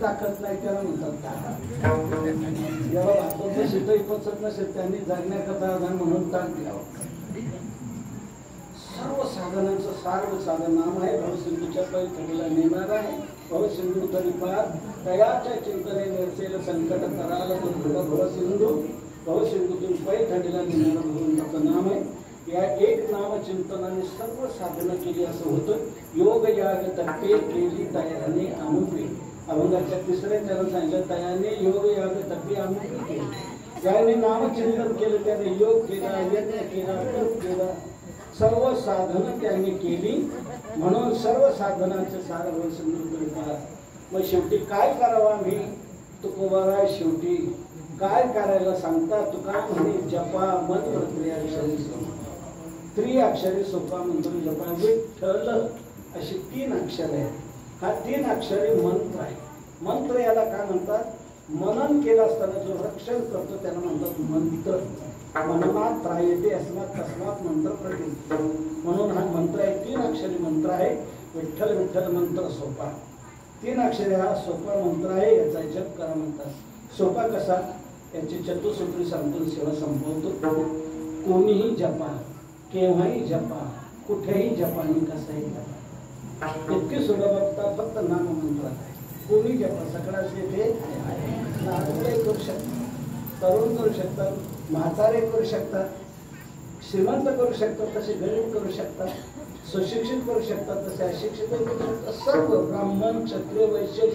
ताकद नाही त्याला म्हणतात जेव्हा भाताचं शिटही पचत नसेल त्यांनी जगण्याकरता म्हणून ताक द्यावं. सर्व साधनांचं सार्व साधन नाम आहे. भवसिंधूच्या पैठणीला नेणार आहे. भवसिंधू तरी पार तयाच्या चिंतने निर्सेल संकट कराल भवसिंधू. भवसिंधूतून पैठणीला नेणारं भगवंताचं नाम आहे. या एक नाम चिंतनाने सर्व साधनं केली असं होतं. योग याग तप्पे केली तयाने अमुपे. अभंगाच्या तिसऱ्या त्याला सांगितलं तयाने योग याग तप्पे अमुपे केली. त्याने नामचिंतन केलं, त्याने योग केला, यज्ञ केला, तप केला, सर्व साधनं त्यांनी केली. म्हणून सर्व साधनाचे सार भवसिंधू करा. मग शेवटी काय करावं आम्ही? तुकोबाराय शेवटी काय करायला सांगता? तुका म्हणे जपा मंत्र त्रिअक्षरी सोपा. त्रिअक्षरी सोपा मंत्र जपा. विठ्ठल अशी 3 अक्षर आहे. हा 3 अक्षरी मंत्र आहे. मंत्र याला काय म्हणतात? मनन केलं असताना जो रक्षण करतो त्याला म्हणतात मंत्र. मननात त्रायते अस्मात तस्मात मंत्र प्रति. म्हणून हा मंत्र आहे. 3 अक्षरी मंत्र आहे. विठ्ठल विठ्ठल मंत्र सोपा. 3 अक्षरी हा सोपा मंत्र आहे. याचा जप करा म्हणतात. सोपा कसा? याची चतुसूत्री सांगून सेवा संपवतो. कोणीही जपा, केव्हाही जपा, कुठेही जपा आणि कसाही जपा. इतकी सुलभता फक्त नाम मंत्रात आहे. कोणी जपा. सगळ्याचे ते करू शकतात, तरुण करू शकतात, म्हातारे करू शकतात, श्रीमंत करू शकतात, तसे गरीब करू शकतात, सुशिक्षित करू शकतात, तसे अशिक्षित करू शकतात. सर्व ब्राह्मण क्षत्रिय वैश्य